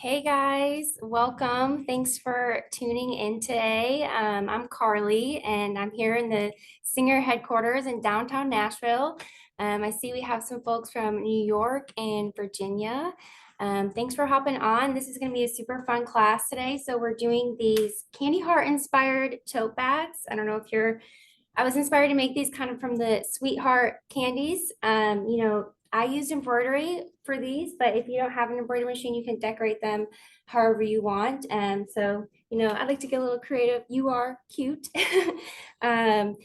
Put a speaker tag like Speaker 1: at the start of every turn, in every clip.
Speaker 1: Hey guys, welcome. Thanks for tuning in today. I'm Carly and I'm here in the Singer headquarters in downtown Nashville. I see we have some folks from New York and Virginia. Thanks for hopping on. This is going to be a super fun class today. So we're doing these candy heart inspired tote bags. I don't know if I was inspired to make these kind of from the sweetheart candies. I used embroidery for these, but if you don't have an embroidery machine, you can decorate them however you want. I like to get a little creative. You are cute. um,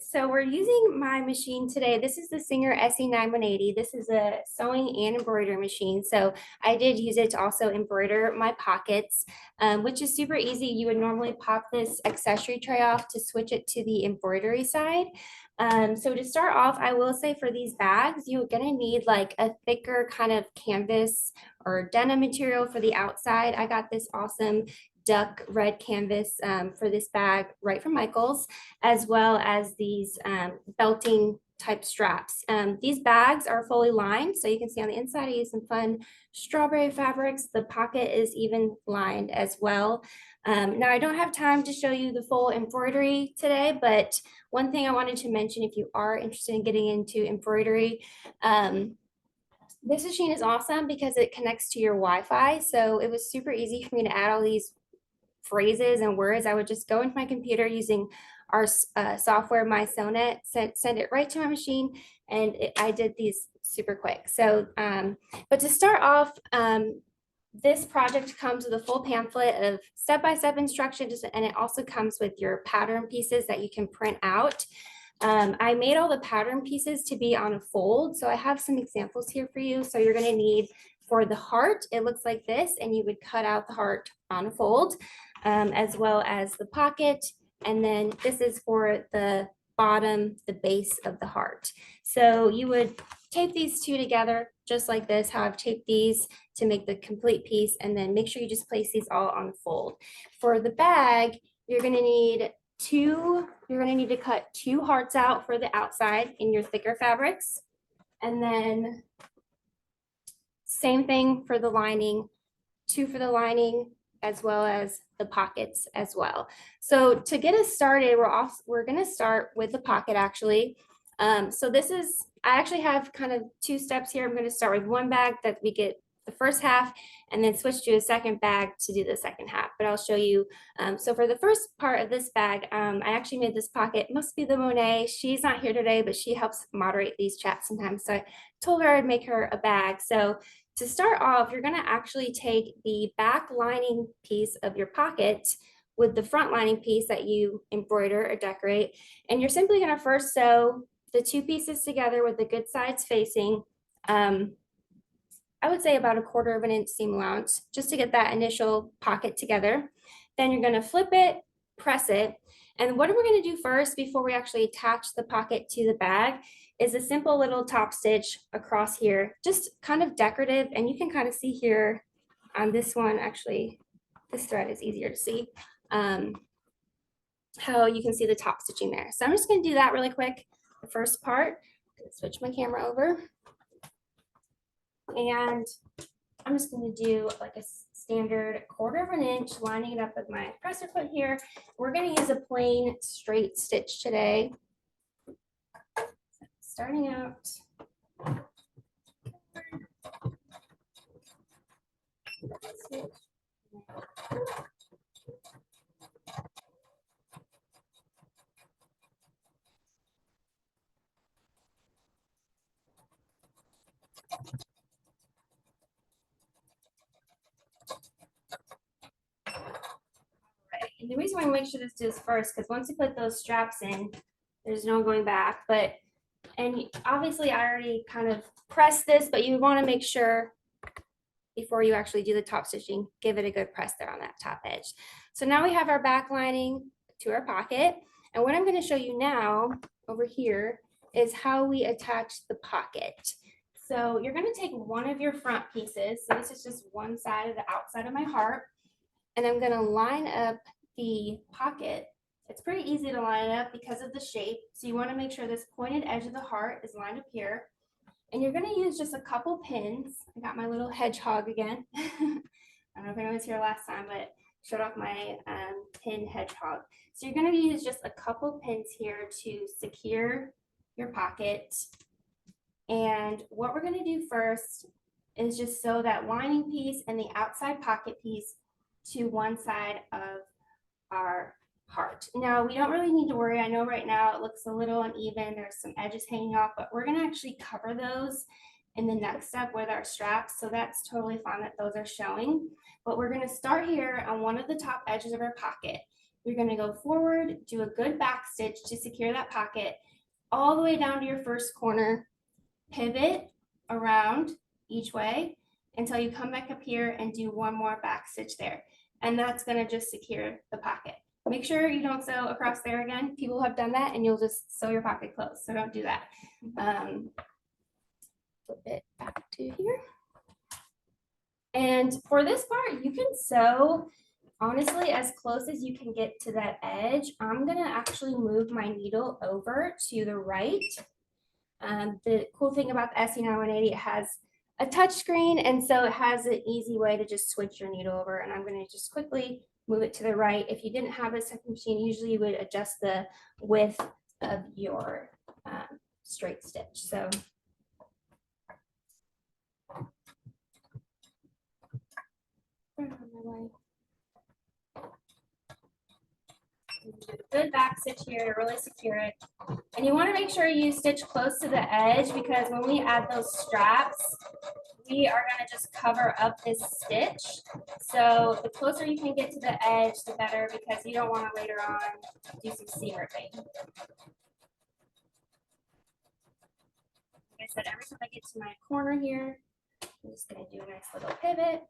Speaker 1: so we're using my machine today. This is the Singer SE9180. This is a sewing and embroidery machine. So I did use it to also embroider my pockets, which is super easy. You would normally pop this accessory tray off to switch it to the embroidery side. So to start off, I will say for these bags, you're gonna need like a thicker kind of canvas or denim material for the outside. I got this awesome duck red canvas for this bag right from Michael's, as well as these belting type straps. These bags are fully lined, so you can see on the inside I use some fun strawberry fabrics. The pocket is even lined as well. Now I don't have time to show you the full embroidery today, but one thing I wanted to mention, if you are interested in getting into embroidery, this machine is awesome because it connects to your Wi-Fi. So it was super easy for me to add all these phrases and words. I would just go into my computer using our software, my Sonnet, send it right to my machine, and I did these super quick. So, but to start off, this project comes with a full pamphlet of step-by-step instructions, and it also comes with your pattern pieces that you can print out. I made all the pattern pieces to be on a fold, so I have some examples here for you. So you're going to need, for the heart, it looks like this, and you would cut out the heart on a fold, as well as the pocket, and then this is for the bottom, the base of the heart. So you would tape these two together just like this, how I've taped these to make the complete piece, and then make sure you just place these all on the fold. For the bag, you're going to need to cut two hearts out for the outside in your thicker fabrics, and then same thing for the lining, two for the lining, as well as the pockets as well. So to get us started, we're going to start with the pocket actually. I actually have kind of two steps here. I'm going to start with one bag that we get the first half, and then switch to a second bag to do the second half. But I'll show you. So for the first part of this bag, I actually made this pocket. It must be the Monet. She's not here today, but she helps moderate these chats sometimes. So I told her I'd make her a bag. So to start off, you're going to actually take the back lining piece of your pocket with the front lining piece that you embroider or decorate, and you're simply going to first sew the two pieces together with the good sides facing. I would say about 1/4 of an inch seam allowance, just to get that initial pocket together. Then you're going to flip it, press it, and what we're going to do first before we actually attach the pocket to the bag is a simple little top stitch across here, just kind of decorative. And you can kind of see here on this one, actually, this thread is easier to see, how you can see the top stitching there. So I'm just going to do that really quick. The first part, switch my camera over. And I'm just going to do like a standard 1/4 of an inch, lining it up with my presser foot here. We're going to use a plain straight stitch today. Starting out. And the reason why I make sure this is first, because once you put those straps in, there's no going back. And obviously I already kind of pressed this, but you want to make sure before you actually do the top stitching, give it a good press there on that top edge. So now we have our back lining to our pocket. And what I'm going to show you now over here is how we attach the pocket. So you're going to take one of your front pieces. So this is just one side of the outside of my heart. And I'm going to line up the pocket. It's pretty easy to line up because of the shape. So you want to make sure this pointed edge of the heart is lined up here. And you're going to use just a couple pins. I got my little hedgehog again. I don't know if anyone was here last time, but showed off my pin hedgehog. So you're going to use just a couple pins here to secure your pocket. And what we're going to do first is just sew that lining piece and the outside pocket piece to one side of our heart. Now, we don't really need to worry. I know right now it looks a little uneven. There's some edges hanging off, but we're going to actually cover those in the next step with our straps. So that's totally fine that those are showing. But we're going to start here on one of the top edges of our pocket. You're going to go forward, do a good back stitch to secure that pocket all the way down to your first corner, pivot around each way until you come back up here and do one more back stitch there. And that's going to just secure the pocket. Make sure you don't sew across there again. People have done that and you'll just sew your pocket closed. So don't do that. Flip it back to here. And for this part, you can sew honestly as close as you can get to that edge. I'm going to actually move my needle over to the right. The cool thing about the SE9180, it has a touch screen, and so it has an easy way to just switch your needle over. And I'm going to just quickly move it to the right. If you didn't have this type of machine, usually you would adjust the width of your straight stitch. So good back stitch here to really secure it. And you want to make sure you stitch close to the edge, because when we add those straps, we are going to just cover up this stitch. So the closer you can get to the edge, the better, because you don't want to later on do some seam ripping. Like I said, every time I get to my corner here, I'm just going to do a nice little pivot.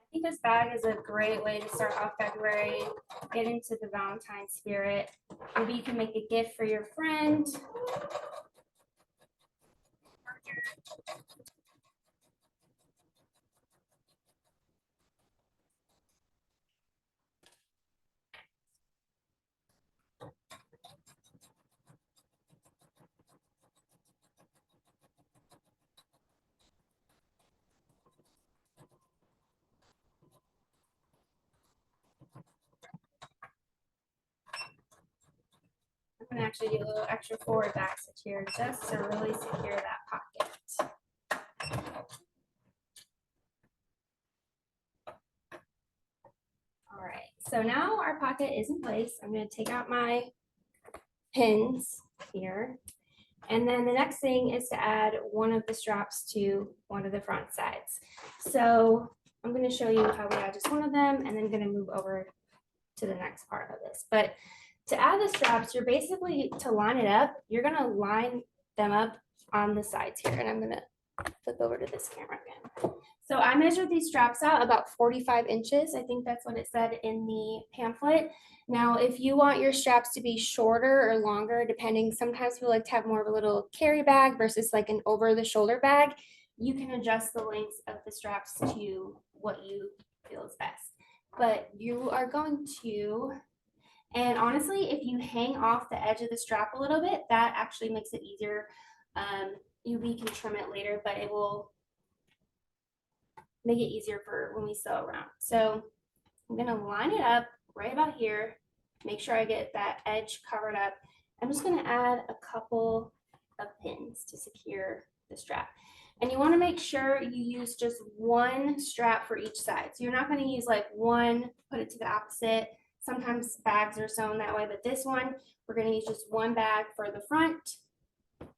Speaker 1: I think this bag is a great way to start off February, get into the Valentine's spirit. Maybe you can make a gift for your friend. I'm going to actually do a little extra forward back stitch here just to really secure that pocket. All right, so now our pocket is in place. I'm going to take out my pins here. And then the next thing is to add one of the straps to one of the front sides. So I'm going to show you how we add just one of them, and then going to move over to the next part of this. But to add the straps, you're basically, to line it up, you're going to line them up on the sides here. And I'm going to flip over to this camera again. So I measured these straps out about 45 inches. I think that's what it said in the pamphlet. Now, if you want your straps to be shorter or longer, depending, sometimes people like to have more of a little carry bag versus like an over the shoulder bag, you can adjust the lengths of the straps to what you feel is best. But you are going to, and honestly, if you hang off the edge of the strap a little bit, that actually makes it easier. We can trim it later, but it will make it easier for when we sew around. So I'm going to line it up right about here, make sure I get that edge covered up. I'm just going to add a couple of pins to secure the strap. And you want to make sure you use just one strap for each side. So you're not going to use like one, put it to the opposite. Sometimes bags are sewn that way, but this one, we're going to use just one bag for the front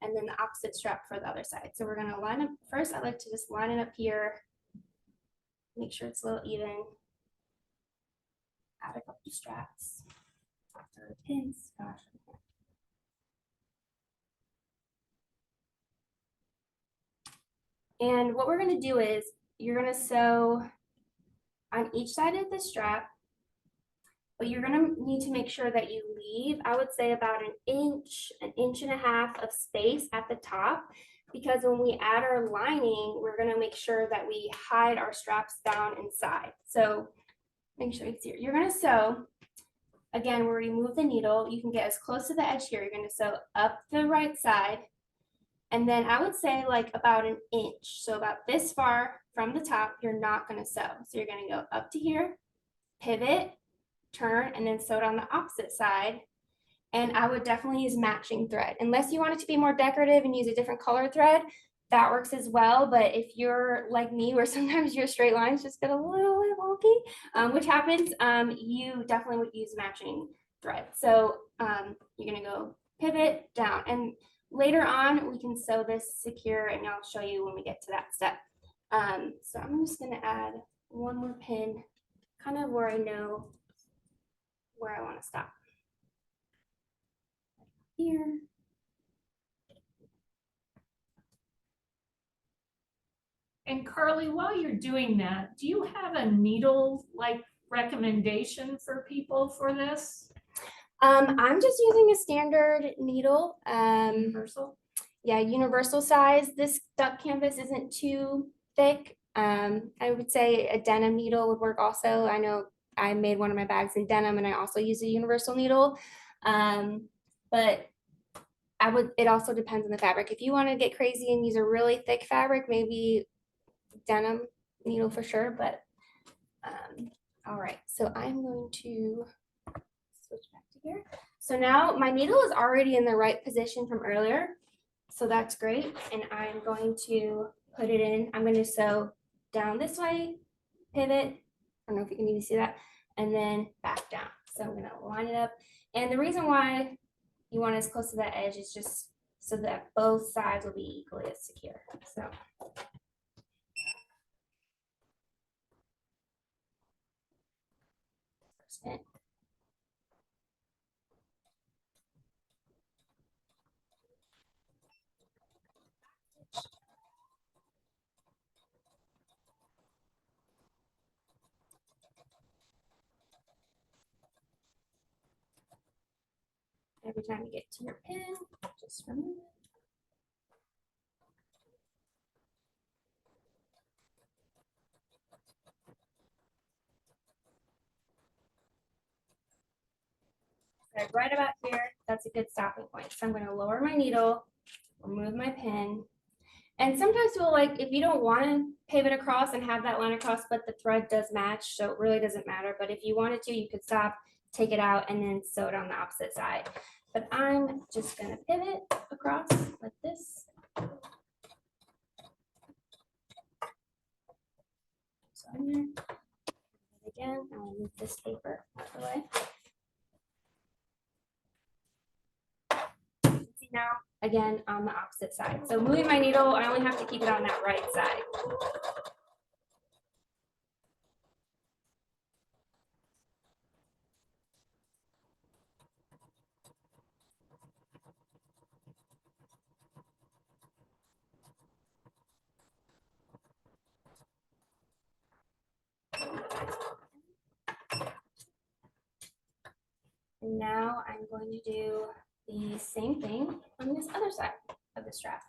Speaker 1: and then the opposite strap for the other side. So we're going to line up, first I like to just line it up here, make sure it's a little even. Add a couple of straps, or pins, gosh. And what we're going to do is you're going to sew on each side of the strap, but you're going to need to make sure that you leave, I would say, about an inch and a half of space at the top, because when we add our lining, we're going to make sure that we hide our straps down inside. So make sure it's here. You're gonna sew. Again, we'll remove the needle. You can get as close to the edge here. You're gonna sew up the right side. And then I would say like about an inch. So about this far from the top, you're not gonna sew. So you're gonna go up to here, pivot, turn, and then sew it on the opposite side. And I would definitely use matching thread. Unless you want it to be more decorative and use a different color thread, that works as well. But if you're like me, where sometimes your straight lines just get a little bit wonky, which happens, you definitely would use matching thread. So you're gonna go pivot down. And later on, we can sew this secure, and I'll show you when we get to that step. So I'm just gonna add one more pin, kind of where I know where I want to stop. Here.
Speaker 2: And Carly, while you're doing that, do you have a needle like recommendation for people for this?
Speaker 1: I'm just using a standard needle.
Speaker 2: Universal?
Speaker 1: Yeah, universal size. This duck canvas isn't too thick. I would say a denim needle would work also. I know I made one of my bags in denim and I also use a universal needle. But it also depends on the fabric. If you want to get crazy and use a really thick fabric, maybe denim needle for sure. But all right, so I'm going to switch back to here. So now my needle is already in the right position from earlier. So that's great. And I'm going to put it in. I'm going to sew down this way, pivot. I don't know if you can even see that. And then back down. So I'm going to line it up. And the reason why you want it as close to that edge is just so that both sides will be equally as secure. So. Every time you get to your pin, just remove it. So right about here, that's a good stopping point. So I'm going to lower my needle, remove my pin. And sometimes we'll like, if you don't want to pivot across and have that line across, but the thread does match, so it really doesn't matter. But if you wanted to, you could stop, take it out, and then sew it on the opposite side. But I'm just going to pivot across like this. So I'm going to again, I'll move this paper out of the way. See now, again, on the opposite side. So moving my needle, I only have to keep it on that right side. And now I'm going to do the same thing on this other side of the strap.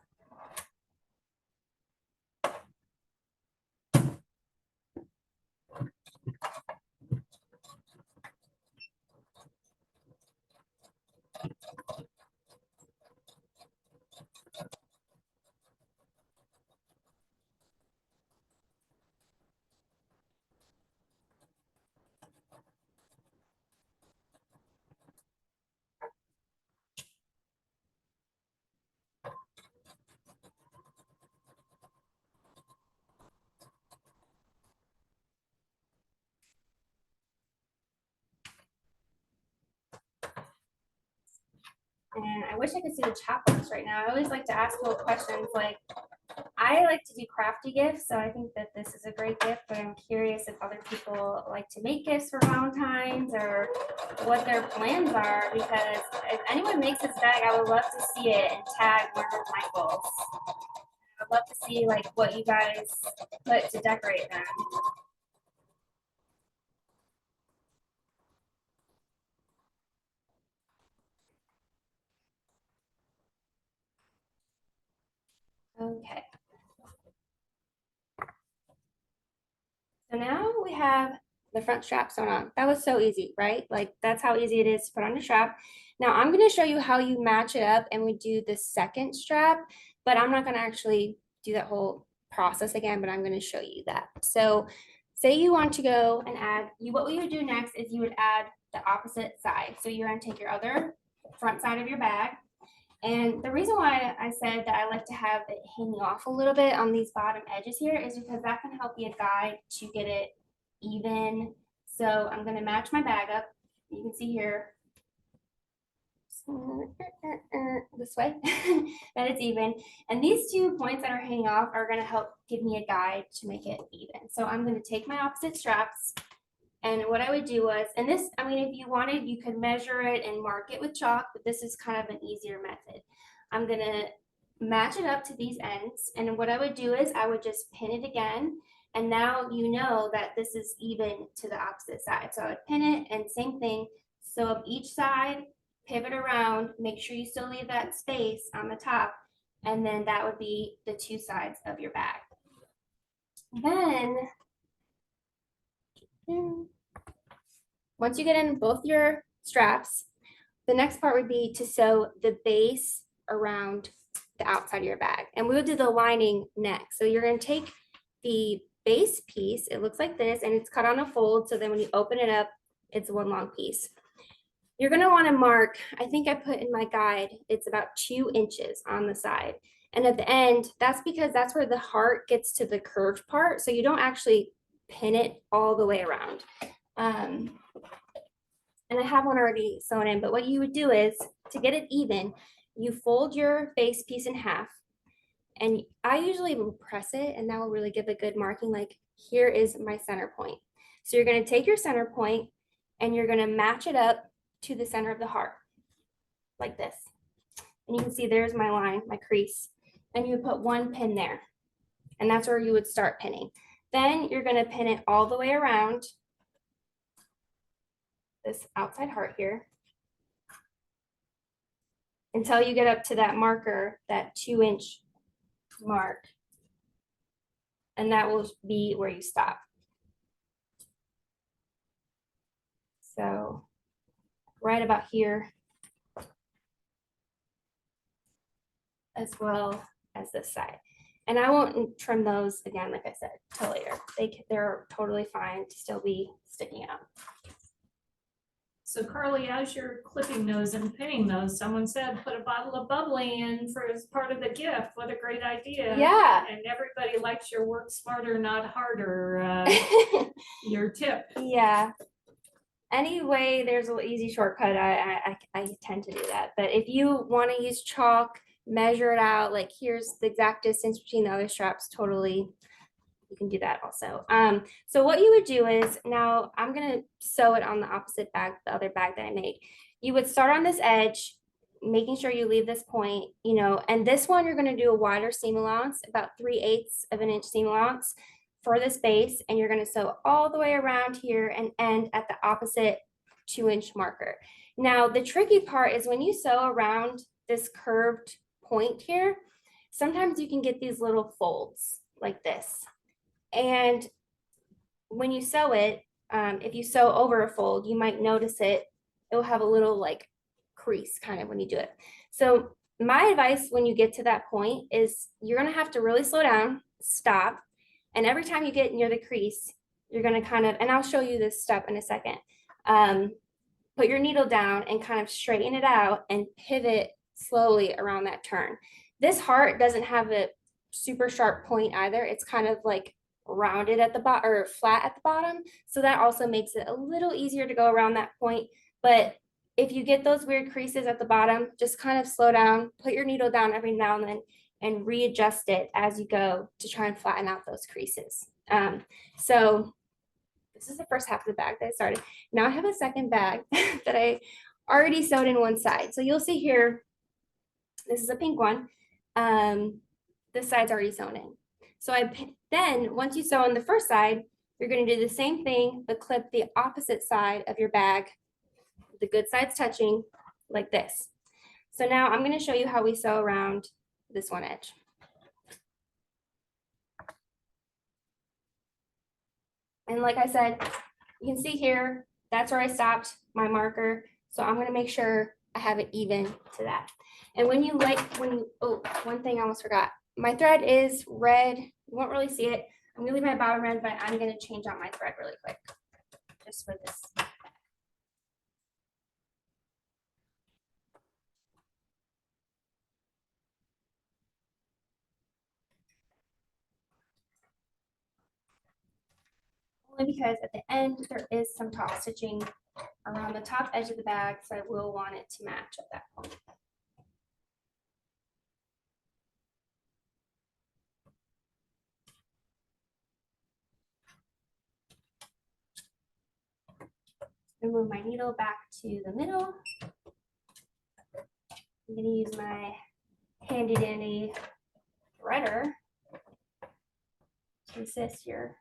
Speaker 1: And I wish I could see the chat box right now. I always like to ask little questions like, I like to do crafty gifts, so I think that this is a great gift, but I'm curious if other people like to make gifts for Valentine's or what their plans are, because if anyone makes this bag, I would love to see it and tag one of Michael's. I'd love to see like what you guys put to decorate them. Okay. So now we have the front strap sewn on. That was so easy, right? Like that's how easy it is to put on a strap. Now I'm going to show you how you match it up and we do the second strap, but I'm not going to actually do that whole process again, but I'm going to show you that. So say you want to go and add, what we would do next is you would add the opposite side. So you're going to take your other front side of your bag. And the reason why I said that I like to have it hanging off a little bit on these bottom edges here is because that can help be a guide to get it even. So I'm going to match my bag up. You can see here this way that it's even. And these 2 points that are hanging off are going to help give me a guide to make it even. So I'm going to take my opposite straps. And what I would do was, and this, I mean, if you wanted, you could measure it and mark it with chalk, but this is kind of an easier method. I'm gonna match it up to these ends. And what I would do is I would just pin it again. And now you know that this is even to the opposite side. So I would pin it and same thing. So of each side, pivot around, make sure you still leave that space on the top. And then that would be the 2 sides of your bag. Then, once you get in both your straps, the next part would be to sew the base around the outside of your bag. And we'll do the lining next. So you're going to take the base piece, it looks like this, and it's cut on a fold. So then when you open it up, it's one long piece. You're going to want to mark, I think I put in my guide, it's about 2 inches on the side. And at the end, that's because that's where the heart gets to the curved part. So you don't actually pin it all the way around. And I have one already sewn in, but what you would do is to get it even, you fold your base piece in half. And I usually will press it and that will really give a good marking. Like here is my center point. So you're going to take your center point and you're going to match it up to the center of the heart like this. And you can see there's my line, my crease, and you would put 1 pin there. And that's where you would start pinning. Then you're going to pin it all the way around this outside heart here until you get up to that marker, that 2-inch mark. And that will be where you stop. So right about here, as well as this side. And I won't trim those again, like I said, till later. They're totally fine to still be sticking out.
Speaker 2: So Carly, as you're clipping those and pinning those, someone said put a bottle of bubbly in for as part of the gift. What a great idea.
Speaker 1: Yeah.
Speaker 2: And everybody likes your work smarter, not harder, your tip.
Speaker 1: Yeah. Anyway, there's an easy shortcut. I tend to do that. But if you want to use chalk, measure it out, like here's the exact distance between the other straps, totally, you can do that also. So what you would do is, now I'm going to sew it on the opposite bag, the other bag that I made. You would start on this edge, making sure you leave this point, you know, and this one you're going to do a wider seam allowance, about 3/8 of an inch seam allowance for this base, and you're going to sew all the way around here and end at the opposite 2-inch marker. Now the tricky part is when you sew around this curved point here, sometimes you can get these little folds like this. And when you sew it, if you sew over a fold, you might notice it will have a little like crease kind of when you do it. So my advice when you get to that point is you're going to have to really slow down, stop, and every time you get near the crease, you're going to kind of, and I'll show you this step in a second, put your needle down and kind of straighten it out and pivot slowly around that turn. This heart doesn't have a super sharp point either. It's kind of like rounded at the bottom or flat at the bottom. So that also makes it a little easier to go around that point. But if you get those weird creases at the bottom, just kind of slow down, put your needle down every now and then and readjust it as you go to try and flatten out those creases. So this is the first half of the bag that I started. Now I have a second bag that I already sewed in one side. So you'll see here, this is a pink one. This side's already sewn in. So then once you sew on the first side, you're going to do the same thing, but clip the opposite side of your bag, the good sides touching like this. So now I'm going to show you how we sew around this one edge. And like I said, you can see here, that's where I stopped my marker. So I'm gonna make sure I have it even to that. And when you oh, one thing I almost forgot. My thread is red. You won't really see it. I'm gonna leave my bottom red, but I'm gonna change out my thread really quick, just for this. Only because at the end, there is some top stitching around the top edge of the bag, so I will want it to match at that point. And move my needle back to the middle. I'm going to use my handy dandy threader to assist here.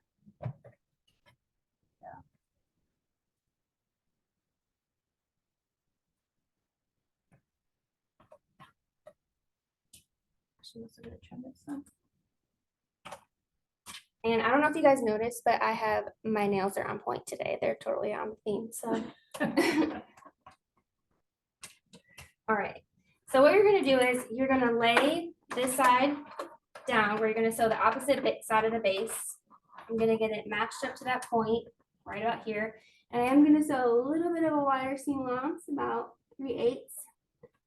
Speaker 1: And I don't know if you guys noticed, but I have my nails are on point today. They're totally on theme. So, all right. So what you're going to do is you're going to lay this side down where you're going to sew the opposite side of the base. I'm going to get it matched up to that point right about here. And I am going to sew a little bit of a wider seam allowance, about 3/8.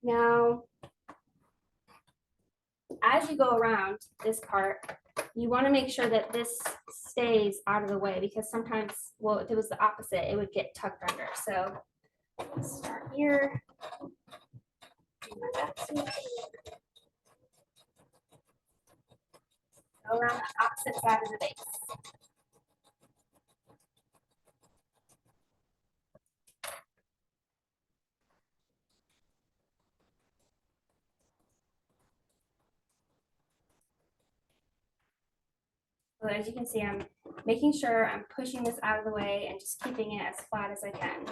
Speaker 1: Now, as you go around this part, you want to make sure that this stays out of the way, because sometimes, well, if it was the opposite, it would get tucked under. So let's start here. Do my back stitch. Go around the opposite side of the base. So as you can see, I'm making sure I'm pushing this out of the way and just keeping it as flat as I can.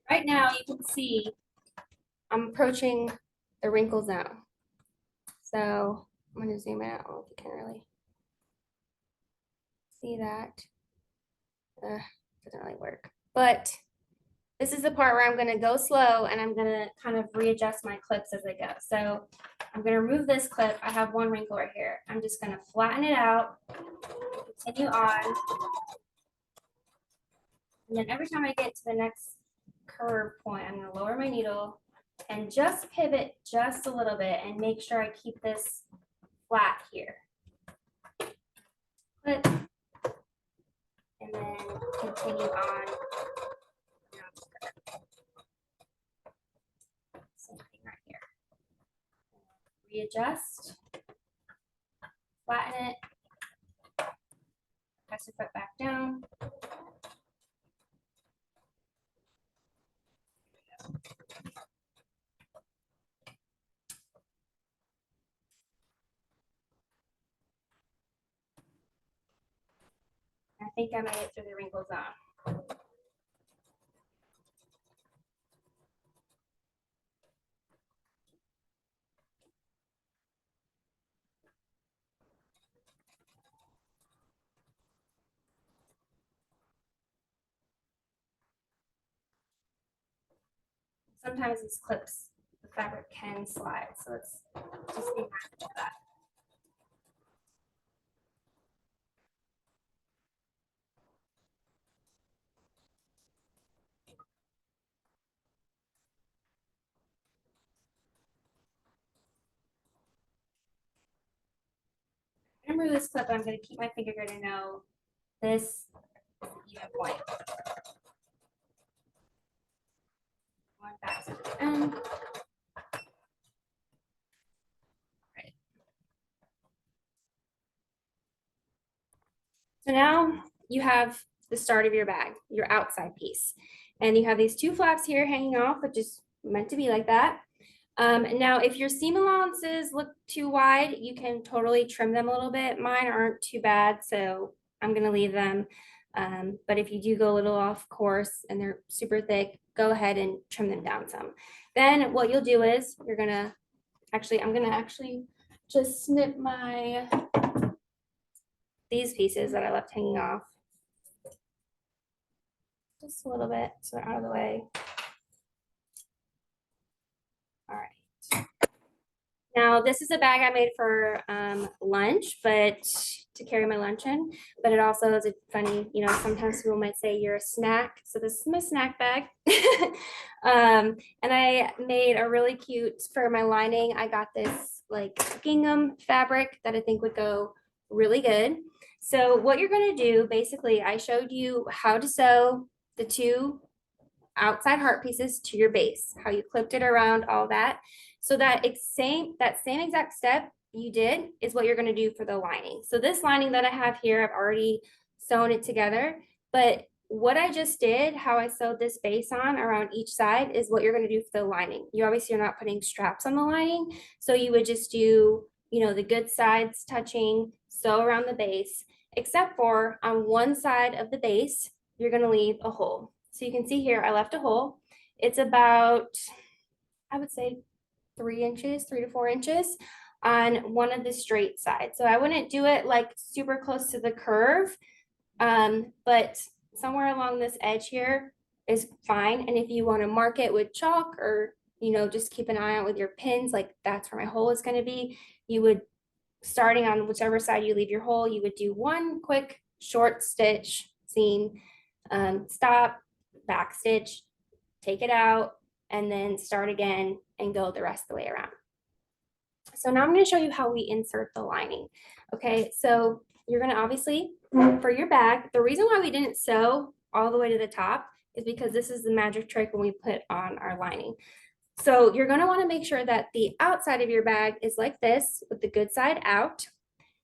Speaker 1: Right now, you can see I'm approaching the wrinkle zone. So I'm going to zoom out. I don't know if you can really see that. Doesn't really work. But this is the part where I'm going to go slow and I'm going to kind of readjust my clips as I go. So I'm going to remove this clip. I have one wrinkle right here. I'm just going to flatten it out, continue on. And then every time I get to the next curve point, I'm going to lower my needle and just pivot just a little bit and make sure I keep this flat here. Clip. And then continue on. Same thing right here. Readjust, flatten it, press your foot back down. I think I made it through the wrinkle zone. Sometimes these clips, the fabric can slide, so it's just be mindful of that. Remember this clip, I'm going to keep my finger here to know this is the even point. Going back to the end. Right. So now you have the start of your bag, your outside piece. And you have these two flaps here hanging off, which is meant to be like that. Now, if your seam allowances look too wide, you can totally trim them a little bit. Mine aren't too bad, so I'm going to leave them. But if you do go a little off course and they're super thick, go ahead and trim them down some. Then what you'll do is I'm gonna actually just snip these pieces that I left hanging off just a little bit so they're out of the way. All right. Now this is a bag I made for lunch, but to carry my lunch in, but it also is a funny, sometimes people might say you're a snack. So this is my snack bag. And I made a really cute, for my lining, I got this like gingham fabric that I think would go really good. So what you're gonna do, basically, I showed you how to sew the two outside heart pieces to your base, how you clipped it around, all that. So that same exact step you did is what you're going to do for the lining. So this lining that I have here, I've already sewn it together, but what I just did, how I sewed this base on around each side, is what you're going to do for the lining. You obviously are not putting straps on the lining, so you would just do, the good sides touching, sew around the base, except for on one side of the base, you're going to leave a hole. So you can see here, I left a hole. It's about, I would say 3 to 4 inches on one of the straight sides. So I wouldn't do it like super close to the curve, but somewhere along this edge here is fine. And if you want to mark it with chalk or, just keep an eye out with your pins, like that's where my hole is going to be, you would, starting on whichever side you leave your hole, you would do one quick short stitch, seam, stop, back stitch, take it out, and then start again and go the rest of the way around. So now I'm going to show you how we insert the lining. Okay, so you're going to obviously, for your bag, the reason why we didn't sew all the way to the top is because this is the magic trick when we put on our lining. So you're going to want to make sure that the outside of your bag is like this with the good side out.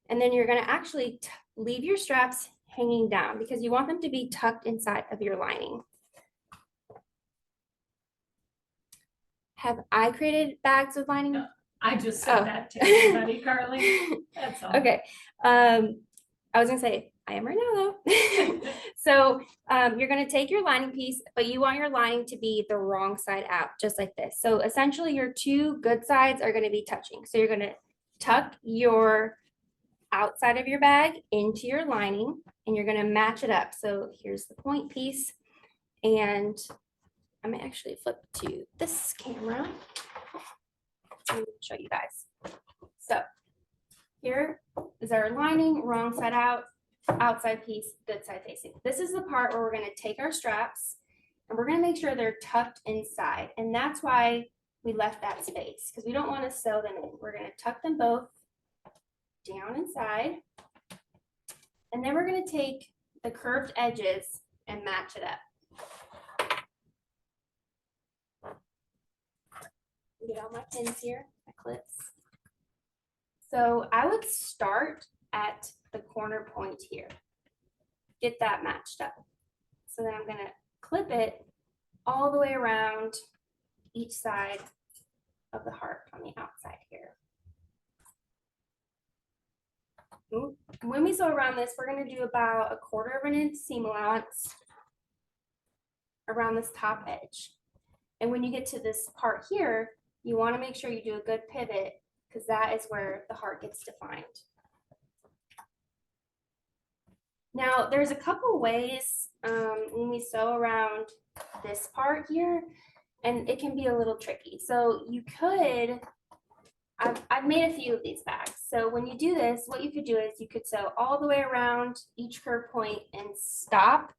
Speaker 1: And then you're going to actually leave your straps hanging down because you want them to be tucked inside of your lining. Have I created bags with lining?
Speaker 2: No, I just said that to everybody, Carly. That's all.
Speaker 1: Okay. I was gonna say, I am right now though. So you're gonna take your lining piece, but you want your lining to be the wrong side out, just like this. So essentially your two good sides are gonna be touching. So you're gonna tuck your outside of your bag into your lining and you're gonna match it up. So here's the point piece, and I'm gonna actually flip to this camera and show you guys. So here is our lining, wrong side out, outside piece, good side facing. This is the part where we're gonna take our straps and we're gonna make sure they're tucked inside. And that's why we left that space, because we don't wanna sew them in. We're gonna tuck them both down inside. And then we're gonna take the curved edges and match it up. Get all my pins here, my clips. So I would start at the corner point here. Get that matched up. So then I'm gonna clip it all the way around each side of the heart on the outside here. When we sew around this, we're gonna do about 1/4 of an inch seam allowance around this top edge. And when you get to this part here, you want to make sure you do a good pivot because that is where the heart gets defined. Now, there's a couple ways when we sew around this part here, and it can be a little tricky. So you could, I've made a few of these bags. So when you do this, what you could do is you could sew all the way around each curve point and stop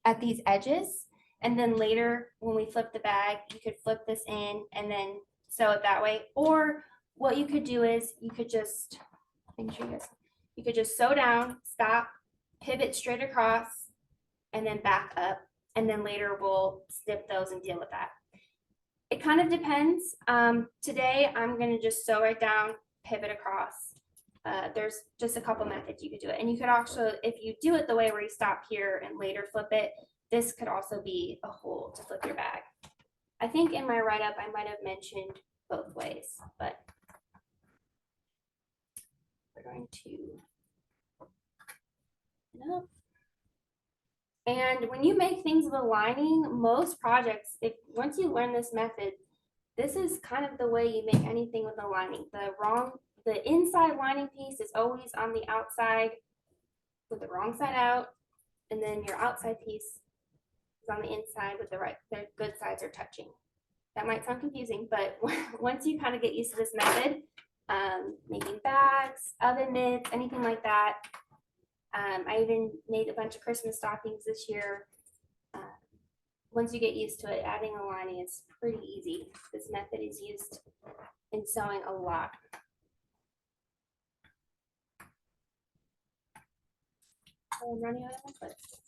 Speaker 1: at these edges. And then later, when we flip the bag, you could flip this in and then sew it that way. Or what you could do is you could just, you could just sew down, stop, pivot straight across, and then back up. And then later we'll snip those and deal with that. It kind of depends. Today, I'm gonna just sew right down, pivot across. There's just a couple methods you could do it. And you could also, if you do it the way where you stop here and later flip it, this could also be a hole to flip your bag. I think in my write-up, I might have mentioned both ways, but we're going to, And when you make things with a lining, most projects, if once you learn this method, this is kind of the way you make anything with a lining. The inside lining piece is always on the outside with the wrong side out, and then your outside piece is on the inside with the good sides are touching. That might sound confusing, but once you kind of get used to this method, making bags, oven mitts, anything like that. I even made a bunch of Christmas stockings this year. Uh, Once you get used to it, adding a lining is pretty easy. This method is used in sewing a lot. Oh, I'm running out of my clips.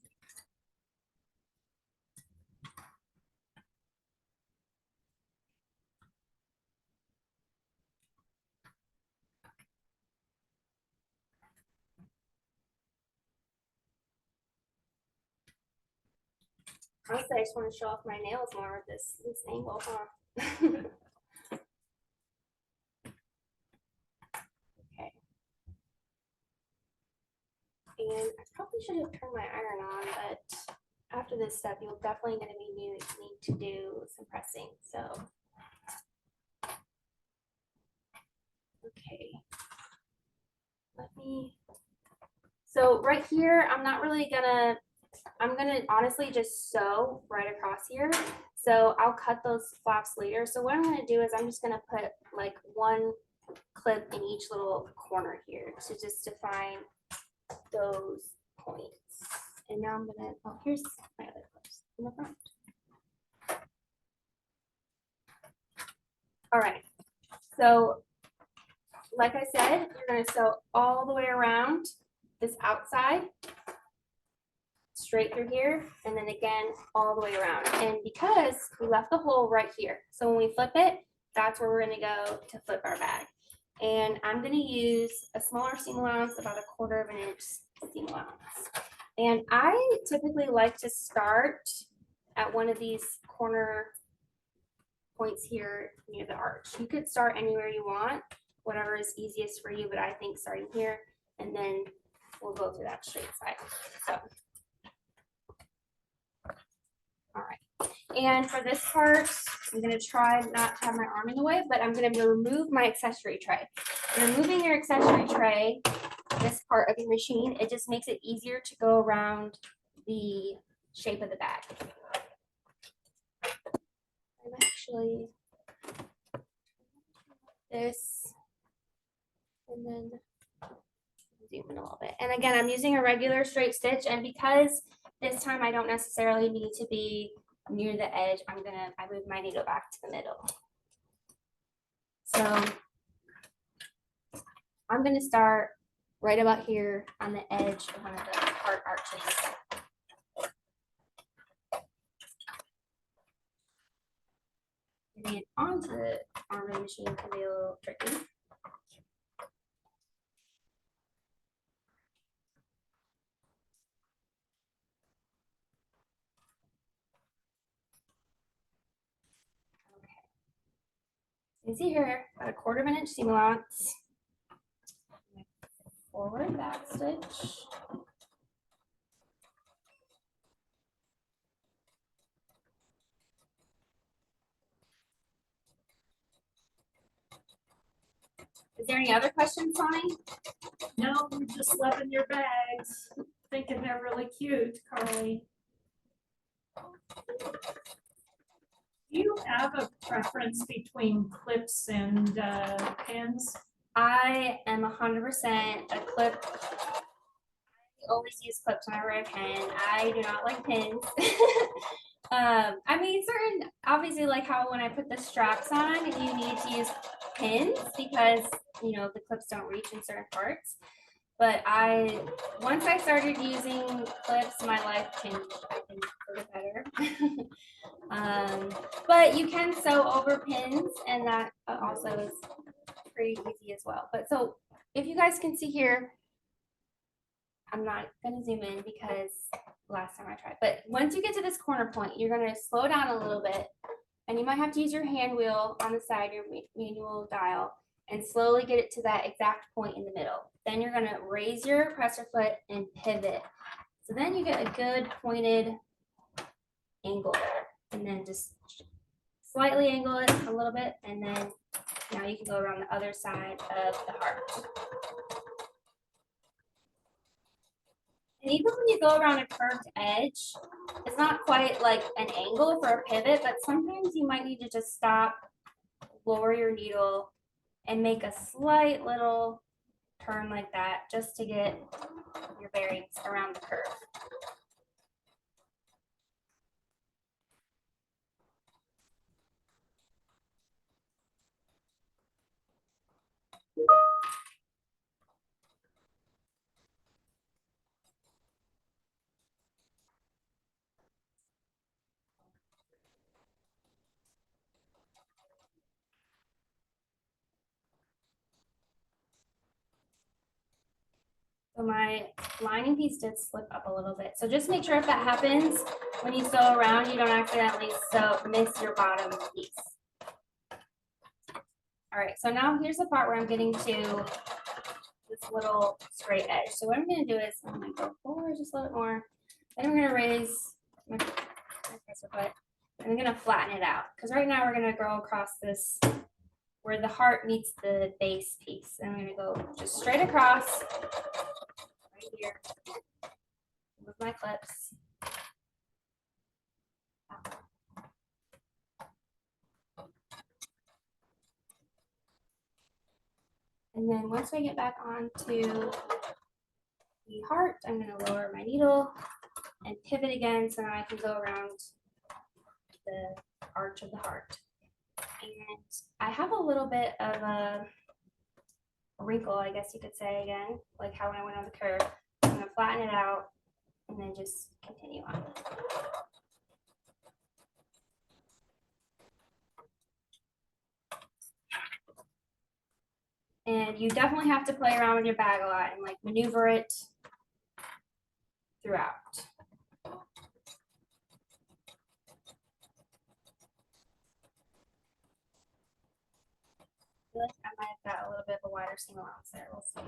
Speaker 1: Honestly, I just want to show off my nails more with this angle, huh? Okay. And I probably should have turned my iron on, but after this step, you're definitely going to need to do some pressing. So, okay. So right here, I'm gonna honestly just sew right across here. So I'll cut those flaps later. So what I'm gonna do is I'm just gonna put like one clip in each little corner here to just define those points. And now I'm gonna, oh, here's my other clips in the front. All right, so like I said, you're gonna sew all the way around this outside, straight through here, and then again all the way around. And because we left the hole right here, so when we flip it, that's where we're gonna go to flip our bag. And I'm gonna use a smaller seam allowance, about 1/4 of an inch seam allowance. And I typically like to start at one of these corner points here near the arch. You could start anywhere you want, whatever is easiest for you, but I think starting here, and then we'll go through that straight side. So, all right. And for this part, I'm gonna try not to have my arm in the way, but I'm gonna remove my accessory tray. Removing your accessory tray, this part of your machine, it just makes it easier to go around the shape of the bag. I'm actually this, and then zoom in a little bit. And again, I'm using a regular straight stitch, and because this time I don't necessarily need to be near the edge, I move my needle back to the middle. So I'm gonna start right about here on the edge of one of the heart arches. Getting it onto the arm of the machine can be a little tricky. You see here, about 1/4 of an inch seam allowance. Forward back stitch. Is there any other questions, Sonny?
Speaker 2: No, we're just loving your bags, thinking they're really cute, Carly. Do you have a preference between clips and pins?
Speaker 1: I am 100% a clip. I always use clips whenever I can. I do not like pins. I mean, obviously, like how when I put the straps on, you need to use pins because, the clips don't reach in certain parts. But once I started using clips, my life changed, I think, for the better. But you can sew over pins, and that also is pretty easy as well. But so if you guys can see here, I'm not gonna zoom in because last time I tried, but once you get to this corner point, you're gonna slow down a little bit, and you might have to use your hand wheel on the side, your manual dial, and slowly get it to that exact point in the middle. Then you're gonna raise your presser foot and pivot So then you get a good pointed angle there, and then just slightly angle it a little bit, and then now you can go around the other side of the heart. And even when you go around a curved edge, it's not quite like an angle for a pivot, but sometimes you might need to just stop, lower your needle, and make a slight little turn like that just to get your bearings around the curve. So my lining piece did slip up a little bit. So just make sure if that happens, when you sew around, you don't accidentally miss your bottom piece. All right, so now here's the part where I'm getting to this little straight edge. So what I'm gonna do is I'm gonna go forward just a little bit more. Then I'm gonna raise my presser foot, and I'm gonna flatten it out. Because right now we're gonna go across this where the heart meets the base piece. And I'm gonna go just straight across right here with my clips. And then once I get back onto the heart, I'm going to lower my needle and pivot again so now I can go around the arch of the heart. And I have a little bit of a wrinkle, I guess you could say again, like how when I went on the curve. I'm going to flatten it out and then just continue on. And you definitely have to play around with your bag a lot and like maneuver it throughout. I feel like I might have got a little bit of a wider seam allowance there. We'll see.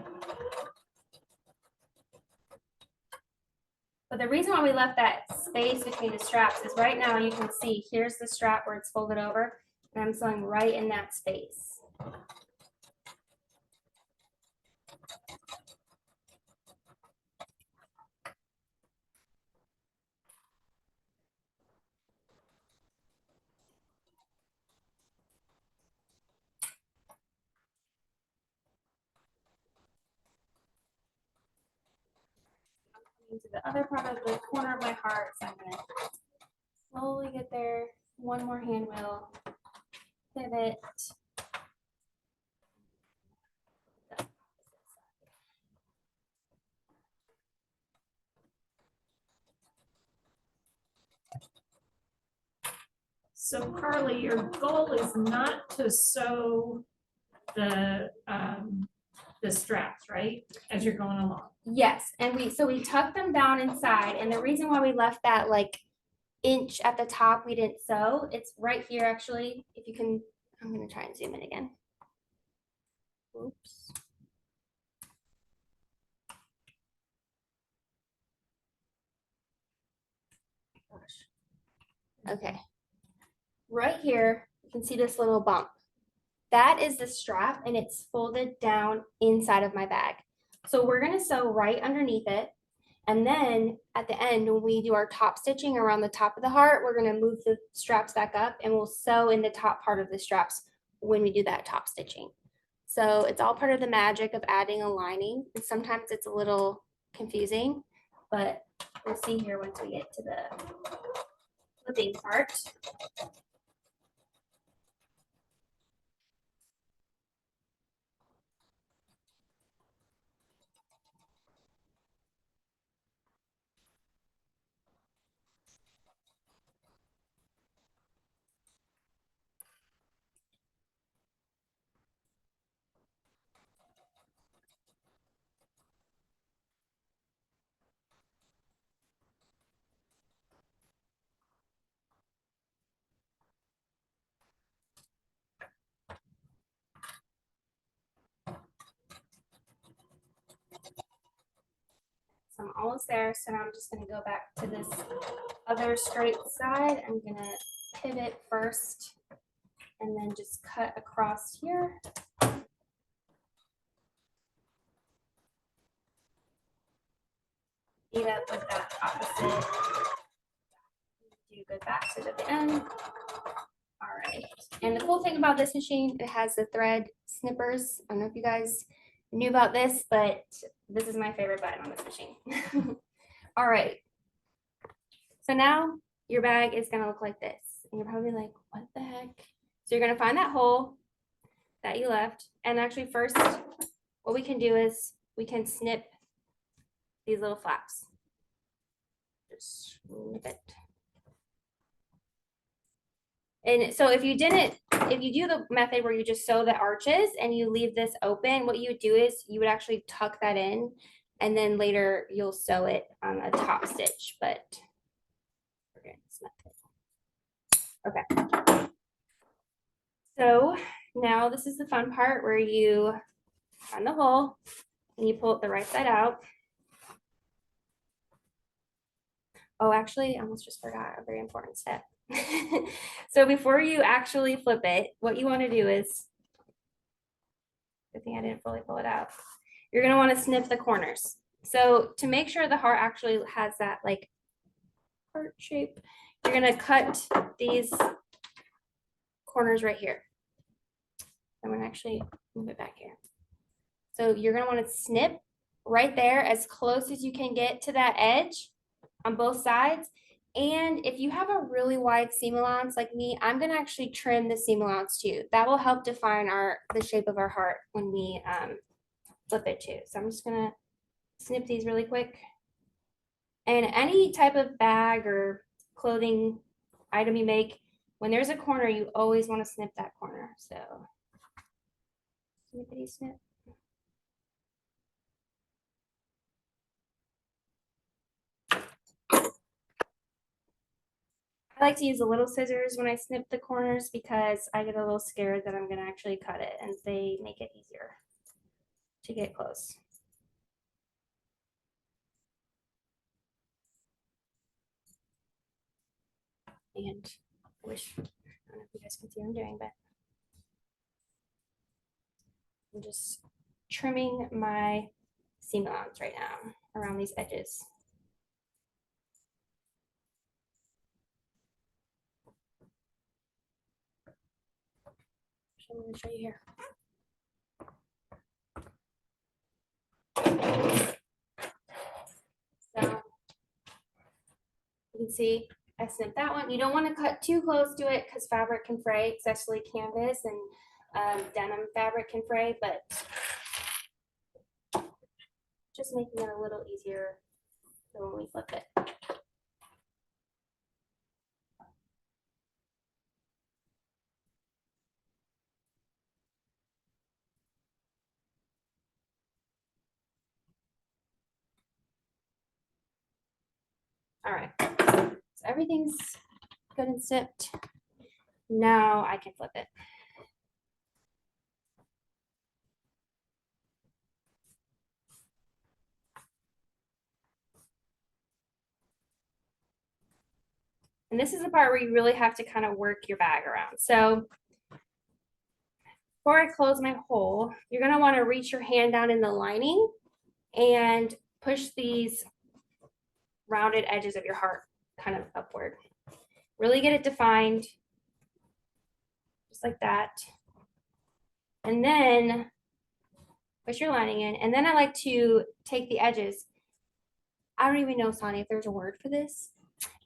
Speaker 1: But the reason why we left that space between the straps is right now you can see here's the strap where it's folded over, and I'm sewing right in that space. Into the other part of the corner of my heart, so I'm gonna slowly get there. One more hand wheel, pivot.
Speaker 2: So Carly, your goal is not to sew the straps, right? As you're going along.
Speaker 1: Yes, and we tucked them down inside, and the reason why we left that like inch at the top we didn't sew, it's right here actually. If you can, I'm gonna try and zoom in again. Oops. Gosh. Okay. Right here, you can see this little bump. That is the strap and it's folded down inside of my bag. So we're gonna sew right underneath it. And then at the end, when we do our top stitching around the top of the heart, we're gonna move the straps back up and we'll sew in the top part of the straps when we do that top stitching. So it's all part of the magic of adding a lining. And sometimes it's a little confusing, but we'll see here once we get to the flipping part. almost there. So now I'm just gonna go back to this other straight side. I'm gonna pivot first and then just cut across here. Meet up with that opposite. Do good backside at the end. All right. And the cool thing about this machine, it has the thread snippers. I don't know if you guys knew about this, but this is my favorite button on this machine. All right. So now your bag is gonna look like this. And you're probably like, what the heck? So you're gonna find that hole that you left. And actually first, what we can do is we can snip these little flaps. Just snip it. And so if you do the method where you just sew the arches and you leave this open, what you would do is you would actually tuck that in and then later you'll sew it on a top stitch, but we're doing this method. Okay. So now this is the fun part where you find the hole and you pull it the right side out. Oh, actually, I almost just forgot a very important step. So before you actually flip it, what you want to do is, good thing I didn't fully pull it out. You're going to want to snip the corners. So to make sure the heart actually has that like heart shape, you're going to cut these corners right here. I'm going to actually move it back here. So you're going to want to snip right there as close as you can get to that edge on both sides. And if you have a really wide seam allowance like me, I'm going to actually trim the seam allowance too. That will help define the shape of our heart when we flip it too. So I'm just going to snip these really quick. And any type of bag or clothing item you make, when there's a corner, you always want to snip that corner. So snippity snip. I like to use the little scissors when I snip the corners because I get a little scared that I'm going to actually cut it, and they make it easier to get close. And I wish, I don't know if you guys can see what I'm doing, but I'm just trimming my seam allowance right now around these edges. I'm going to show you here. So you can see I snipped that one. You don't want to cut too close to it because fabric can fray, especially canvas and denim fabric can fray, but just making it a little easier for when we flip it. All right, so everything's good and snipped. Now I can flip it. And this is the part where you really have to kind of work your bag around. So before I close my hole, you're gonna want to reach your hand down in the lining and push these rounded edges of your heart kind of upward. Really get it defined, just like that. And then push your lining in. And then I like to take the edges. I don't even know, Sonny, if there's a word for this.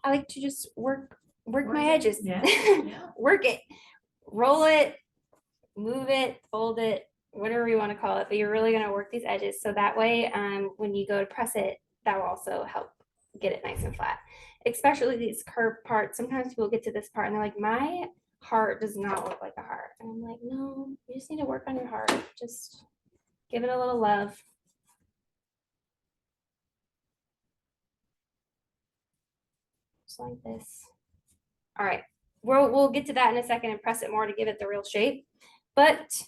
Speaker 1: I like to just work my edges.
Speaker 2: Yeah.
Speaker 1: Work it, roll it, move it, fold it, whatever you want to call it. But you're really going to work these edges. So that way, when you go to press it, that will also help get it nice and flat. Especially these curved parts. Sometimes people get to this part and they're like, my heart does not look like a heart. And I'm like, no, you just need to work on your heart. Just give it a little love. Just like this. All right, we'll get to that in a second and press it more to give it the real shape. But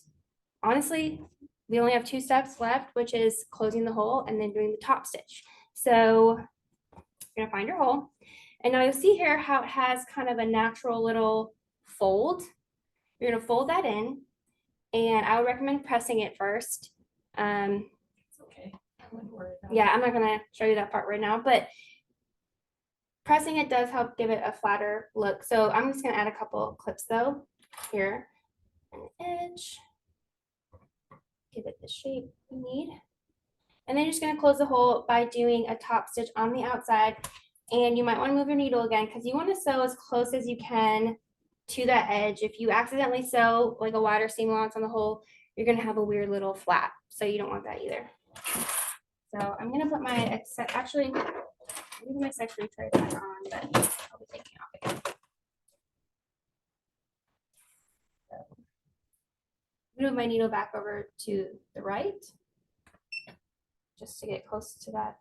Speaker 1: honestly, we only have 2 steps left, which is closing the hole and then doing the top stitch. So you're gonna find your hole. And now you'll see here how it has kind of a natural little fold. You're gonna fold that in, and I would recommend pressing it first.
Speaker 2: Okay. I wouldn't worry about
Speaker 1: Yeah, I'm not gonna show you that part right now, but pressing it does help give it a flatter look. So I'm just gonna add a couple clips though, here, an edge, give it the shape we need. And then you're just gonna close the hole by doing a top stitch on the outside. And you might wanna move your needle again because you wanna sew as close as you can to that edge. If you accidentally sew like a wider seam allowance on the hole, you're gonna have a weird little flap. So you don't want that either. So I'm gonna put my, actually, maybe my section tray back on, but I'll be taking it off again. So, move my needle back over to the right, just to get close to that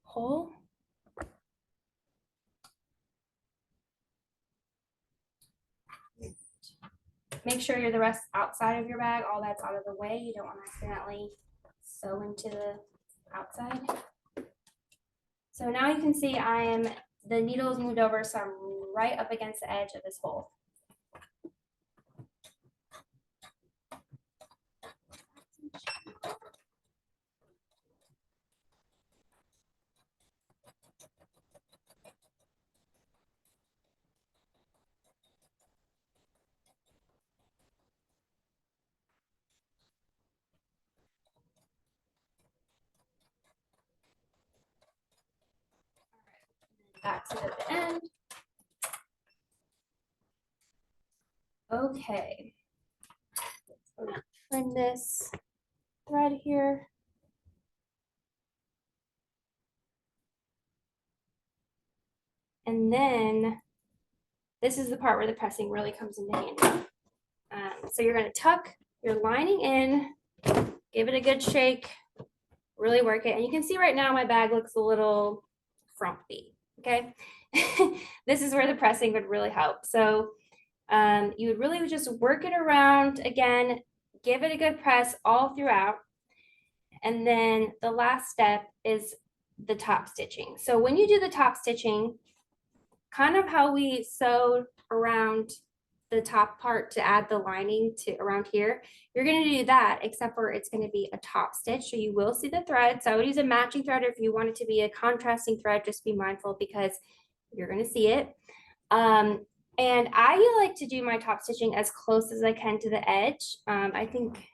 Speaker 1: hole. Make sure you're the rest outside of your bag, all that's out of the way. You don't want to accidentally sew into the outside. So now you can see the needle is moved over, so I'm right up against the edge of this hole. That's it at the end. Okay. So trim this thread here. And then this is the part where the pressing really comes into handy. So you're gonna tuck your lining in, give it a good shake, really work it. And you can see right now my bag looks a little frumpy, okay? This is where the pressing would really help. So you would really just work it around again, give it a good press all throughout. And then the last step is the top stitching. So when you do the top stitching, kind of how we sewed around the top part to add the lining to around here, you're going to do that, except for it's going to be a top stitch. So you will see the thread. So I would use a matching thread. If you want it to be a contrasting thread, just be mindful because you're going to see it. And I like to do my top stitching as close as I can to the edge. I think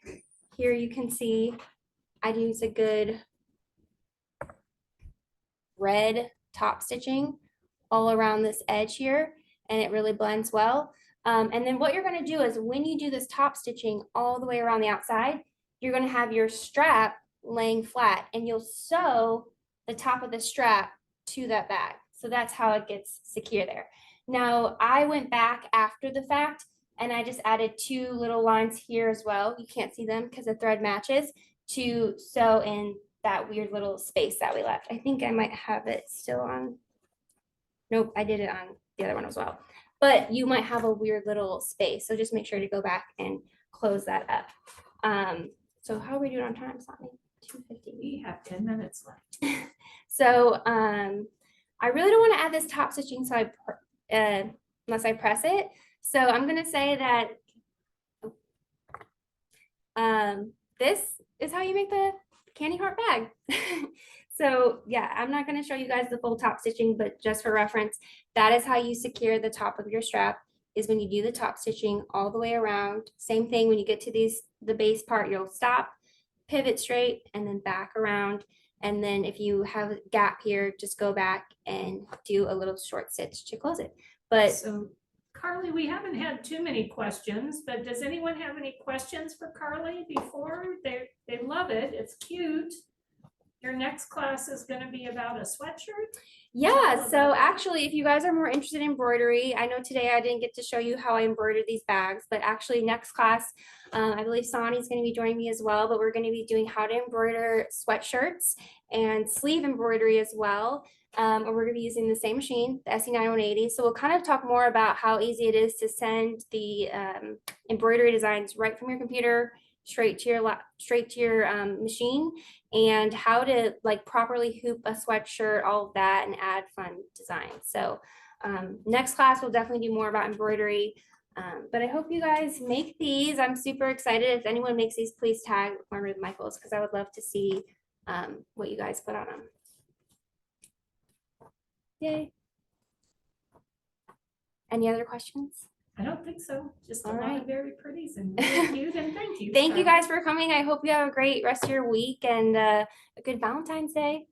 Speaker 1: here you can see I'd use a good red top stitching all around this edge here, and it really blends well. And then what you're going to do is when you do this top stitching all the way around the outside, you're going to have your strap laying flat, and you'll sew the top of the strap to that bag. So that's how it gets secure there. Now, I went back after the fact and I just added 2 little lines here as well. You can't see them because the thread matches, to sew in that weird little space that we left. I think I might have it still on. Nope, I did it on the other one as well. But you might have a weird little space. So just make sure to go back and close that up. So how are we doing on time, Sonny? 2:50.
Speaker 2: We have 10 minutes left.
Speaker 1: So I really don't want to add this top stitching, so unless I press it. So I'm gonna say that this is how you make the candy heart bag. So yeah, I'm not gonna show you guys the full top stitching, but just for reference, that is how you secure the top of your strap, is when you do the top stitching all the way around. Same thing when you get to the base part, you'll stop, pivot straight, and then back around. And then if you have a gap here, just go back and do a little short stitch to close it. But
Speaker 2: So Carly, we haven't had too many questions, but does anyone have any questions for Carly before? They love it. It's cute. Your next class is going to be about a sweatshirt?
Speaker 1: yeah, so actually, if you guys are more interested in embroidery, I know today I didn't get to show you how I embroidered these bags, but actually next class, I believe Sani's going to be joining me as well, but we're going to be doing how to embroider sweatshirts and sleeve embroidery as well. And we're going to be using the same machine, the SE9180. So we'll kind of talk more about how easy it is to send the embroidery designs right from your computer straight to your machine, and how to like properly hoop a sweatshirt, all of that, and add fun designs. So next class we'll definitely do more about embroidery. But I hope you guys make these. I'm super excited. If anyone makes these, please tag Learn with Michaels, because I would love to see what you guys put on them. Yay. Any other questions?
Speaker 2: I don't think so. Just a
Speaker 1: All
Speaker 2: lot
Speaker 1: right.
Speaker 2: of very pretties and really cute, and thank you.
Speaker 1: Thank you
Speaker 2: Carly.
Speaker 1: guys for coming. I hope you have a great rest of your week and a good Valentine's Day.